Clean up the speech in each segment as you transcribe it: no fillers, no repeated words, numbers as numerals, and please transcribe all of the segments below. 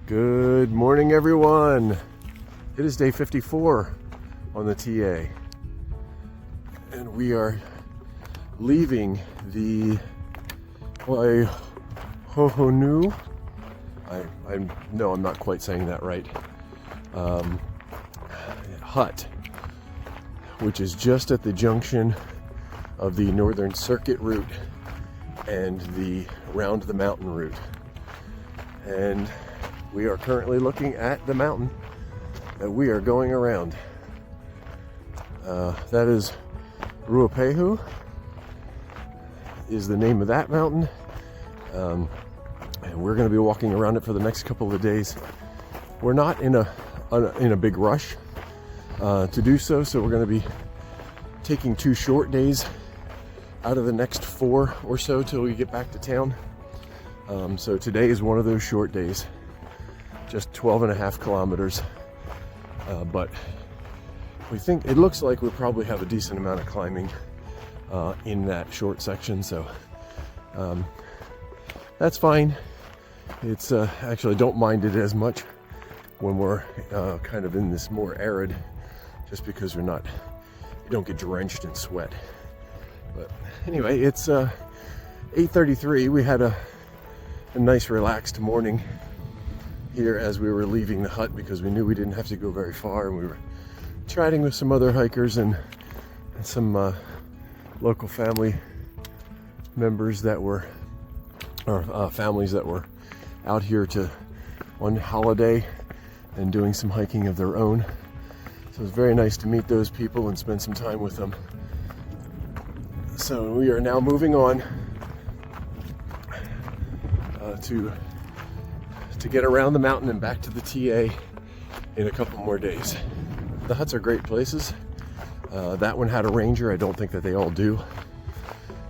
Good morning, everyone. It is day 54 on the TA, and we are leaving the Waihohonu. I'm not quite saying that right. Hut, which is just at the junction of the Northern Circuit route and the Round the Mountain route. And we are currently looking at the mountain that we are going around. That is Ruapehu is the name of that mountain. And we're going to be walking around it for the next couple of days. We're not in a big rush to do so, so we're going to be taking 2 short days out of the next 4 or so till we get back to town. So today is one of those short days, just 12.5 kilometers. But we think it looks like we'll probably have a decent amount of climbing in that short section, so that's fine. It's actually don't mind it as much when we're kind of in this more arid, just because you don't get drenched in sweat. But anyway, it's 8:33. We had a nice relaxed morning here as we were leaving the hut, because we knew we didn't have to go very far, and we were chatting with some other hikers and some local family members that were, or families that were out here on holiday and doing some hiking of their own. So it was very nice to meet those people and spend some time with them. So we are now moving on to get around the mountain and back to the TA in a couple more days. The huts are great places. That one had a ranger. I don't think that they all do.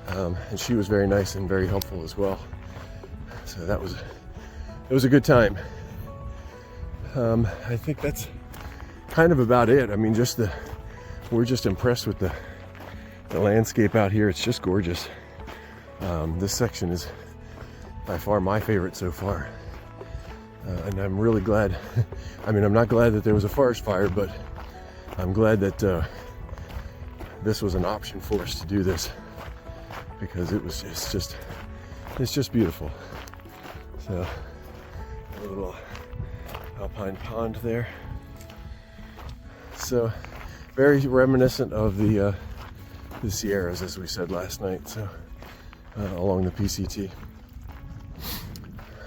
And she was very nice and very helpful as well. So it was a good time. I think that's kind of about it. I mean, we're just impressed with the landscape out here. It's just gorgeous. This section is by far my favorite so far. And I'm really glad. I mean, I'm not glad that there was a forest fire, but I'm glad that this was an option for us to do this, because it's just beautiful. So a little alpine pond there. So very reminiscent of the Sierras, as we said last night. So along the PCT.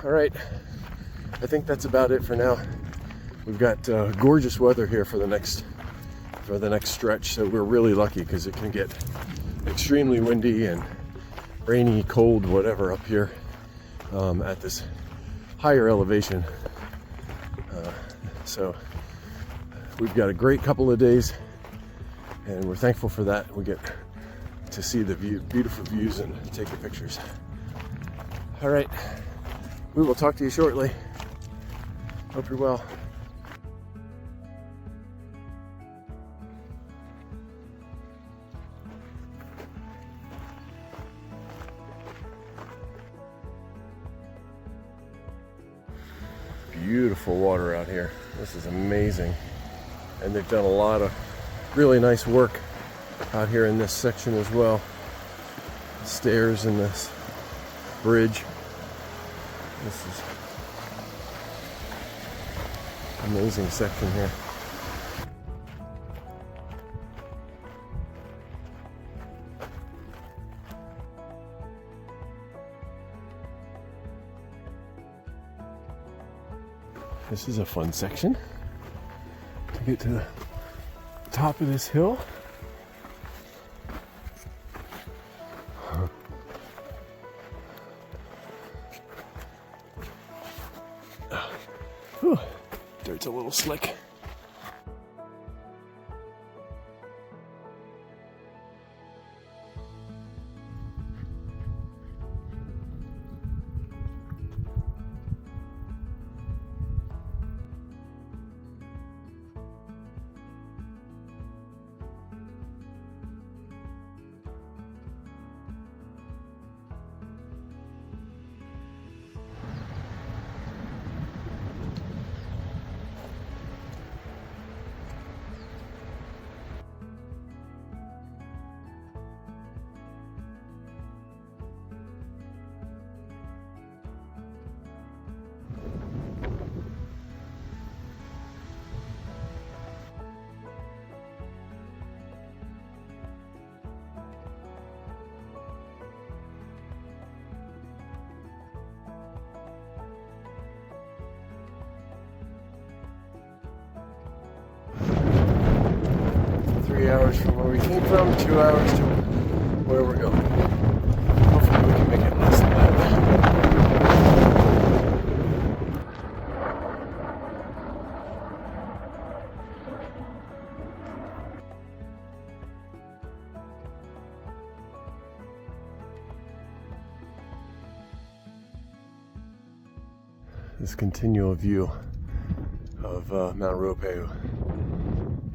All right. I think that's about it for now. We've got gorgeous weather here for the next stretch, so we're really lucky, because it can get extremely windy and rainy, cold, whatever up here at this higher elevation. So we've got a great couple of days, and we're thankful for that. We get to see the beautiful views and take the pictures. All right, we will talk to you shortly. Hope you're well. Beautiful water out here. This is amazing. And they've done a lot of really nice work out here in this section as well. Stairs and this bridge. This is amazing section here. This is a fun section to get to the top of this hill. Whew. Dirt's a little slick. 3 hours from where we came from, 2 hours to where we're going. Hopefully we can make it less than that. This continual view of Mount Ruapehu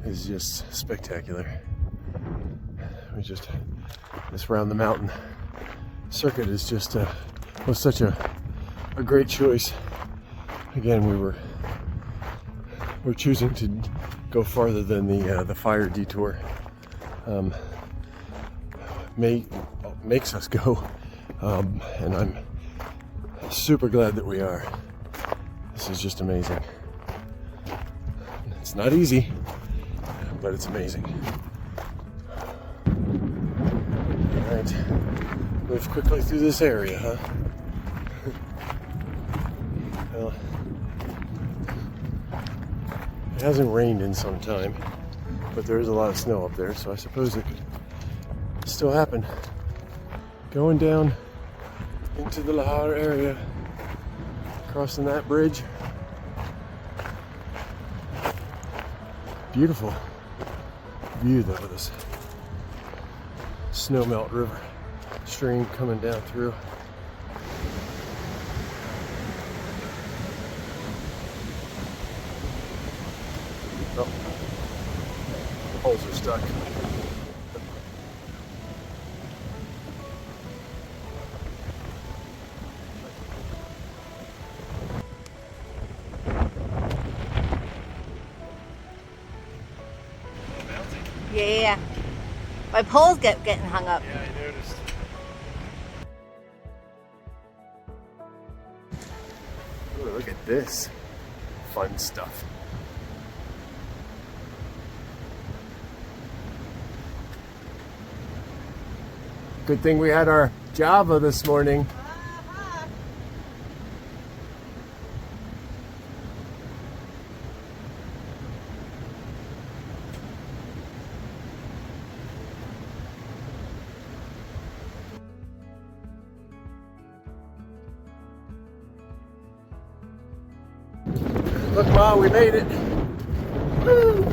is just spectacular. This round the mountain circuit is just was such a great choice. Again, we're choosing to go farther than the fire detour makes us go, and I'm super glad that we are. This is just amazing. It's not easy, but it's amazing. All right, move quickly through this area, huh? Well, it hasn't rained in some time, but there is a lot of snow up there, so I suppose it could still happen. Going down into the Lahar area, crossing that bridge. Beautiful view though, this snowmelt river stream coming down through. Oh, the poles are stuck. Yeah. My poles getting hung up. Yeah, I noticed. Ooh, look at this fun stuff. Good thing we had our Java this morning. Look, Ma, we made it. Woo!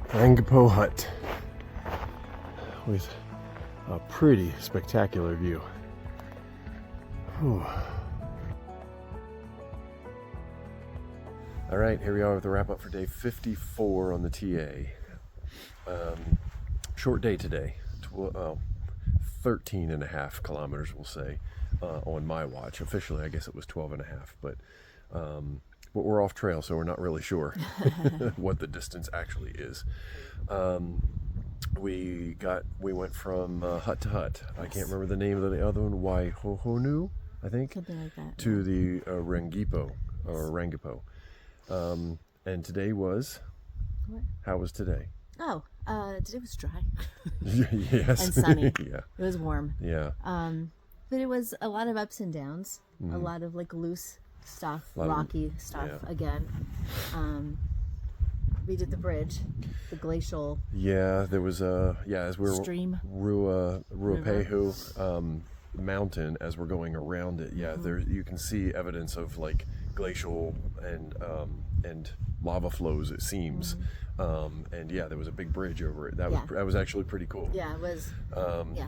Rangipo Hut with a pretty spectacular view. Whew. All right, here we are with the wrap up for day 54 on the TA. Short day today, 13 and a half kilometers, we'll say, on my watch. Officially, I guess it was 12 and a half, but we're off trail, so we're not really sure what the distance actually is. We went from hut to hut. Yes. I can't remember the name of the other one. Waihohonu, I think. Something like that. To the Rangipo or Rangipo. And today was. What? How was today? Oh, today was dry. Yes. And sunny. Yeah. It was warm. Yeah. But it was a lot of ups and downs. Mm-hmm. A lot of like loose stuff, rocky stuff again. We did the bridge, the glacial. Yeah, there was as we were stream. Ruapehu mountain as we're going around it. Yeah, there you can see evidence of like glacial and lava flows, it seems. And yeah, there was a big bridge over it. That was actually pretty cool. Yeah, it was.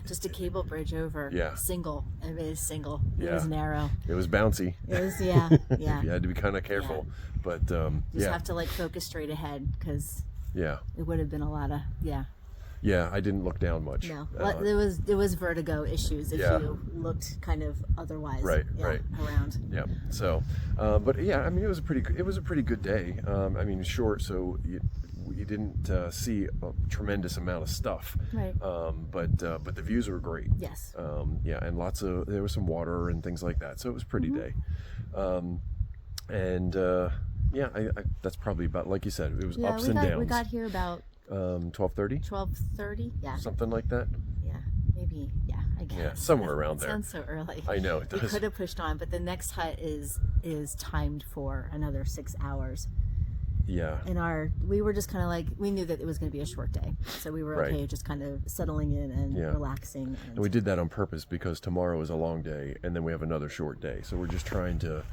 Just a cable bridge over. Yeah. Single. It was single. Yeah. It was narrow. It was bouncy. It was yeah. You had to be kind of careful, but just have to like focus straight ahead because it would have been a lot of Yeah, I didn't look down much. No, there was vertigo issues if you looked kind of otherwise. Right. Around. Yeah. So, but yeah, I mean, it was a pretty good day. I mean, short. So we didn't see a tremendous amount of stuff. Right. But the views were great. Yes. Yeah, and there was some water and things like that, so it was a pretty day. Yeah, that's probably about, like you said, it was ups and downs. We got here about 12:30. 12:30. Yeah. Something like that. Yeah. Maybe. Yeah. I guess. Yeah, somewhere around there. Sounds so early. I know it does. We could have pushed on, but the next hut is timed for another 6 hours. Yeah. And we were just kind of like, we knew that it was going to be a short day, so we were okay just kind of settling in and relaxing. And we did that on purpose because tomorrow is a long day, and then we have another short day. So we're just trying to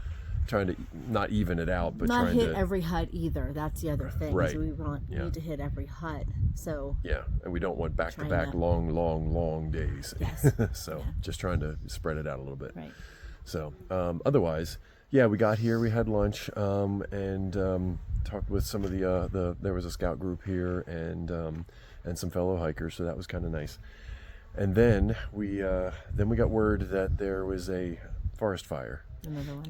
not even it out, but not hit every hut either. That's the other thing. Right. So we need to hit every hut. So yeah, and we don't want back-to-back long days. Yes. So just trying to spread it out a little bit. Right. So otherwise, yeah, we got here, we had lunch, and talked with some of there was a scout group here and some fellow hikers, so that was kind of nice. And then we got word that there was a forest fire.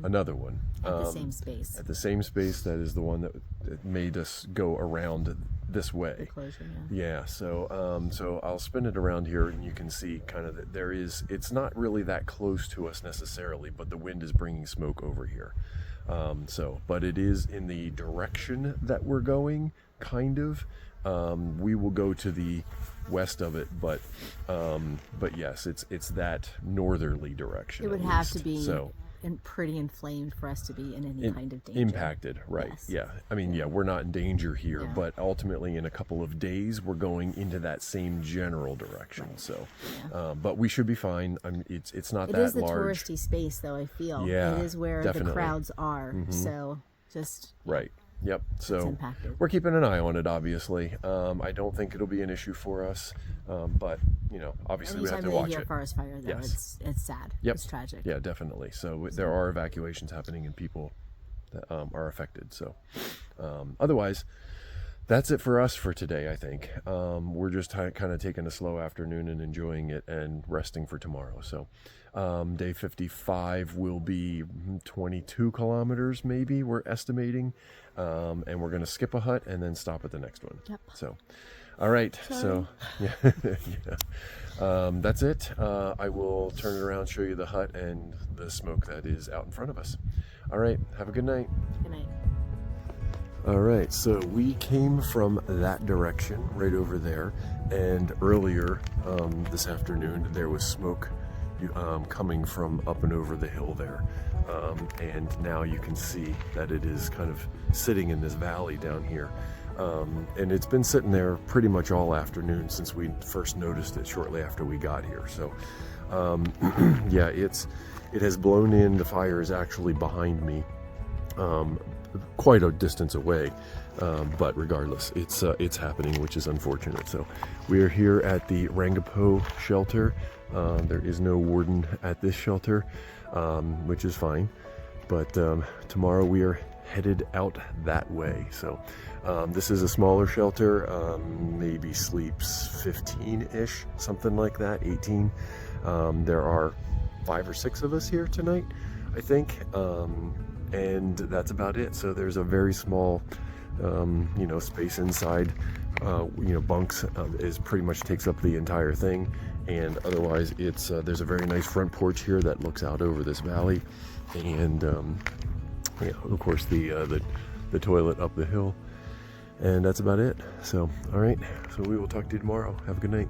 Another one. At the same space. At the same space, that is the one that made us go around this way. The closure, yeah. So I'll spin it around here, and you can see kind of that it's not really that close to us necessarily, but the wind is bringing smoke over here. But it is in the direction that we're going, kind of. We will go to the west of it, but yes, it's that northerly direction. It would have to be pretty inflamed for us to be in any kind of danger. Impacted, right? Yes. Yeah. I mean, we're not in danger here, but ultimately in a couple of days we're going into that same general direction. Right. So, but we should be fine. I mean, it's not that large. It is the touristy space, though. I feel it is where the crowds are. So just right. Yep. So we're keeping an eye on it, obviously. I don't think it'll be an issue for us. But, obviously we have to watch it. Forest fire, though, it's sad. Yep. It's tragic. Yeah, definitely. So there are evacuations happening and people that are affected. So otherwise, that's it for us for today, I think. We're just kind of taking a slow afternoon and enjoying it and resting for tomorrow. So day 55 will be 22 kilometers, maybe, we're estimating. And we're going to skip a hut and then stop at the next one. Yep. So, all right. Sorry. So, that's it. I will turn it around, show you the hut and the smoke that is out in front of us. All right. Have a good night. Good night. All right. So we came from that direction right over there. And earlier this afternoon, there was smoke coming from up and over the hill there. And now you can see that it is kind of sitting in this valley down here. And it's been sitting there pretty much all afternoon since we first noticed it shortly after we got here. So, yeah, it has blown in. The fire is actually behind me, quite a distance away. But regardless, it's happening, which is unfortunate. So we are here at the Rangipo shelter. There is no warden at this shelter, which is fine. But tomorrow we are headed out that way. So this is a smaller shelter, maybe sleeps 15-ish, something like that, 18. There are 5 or 6 of us here tonight, I think, and that's about it. So there's a very small space inside. Bunks is pretty much takes up the entire thing, and otherwise it's there's a very nice front porch here that looks out over this valley, and of course the toilet up the hill, and that's about it. So all right, so we will talk to you tomorrow. Have a good night.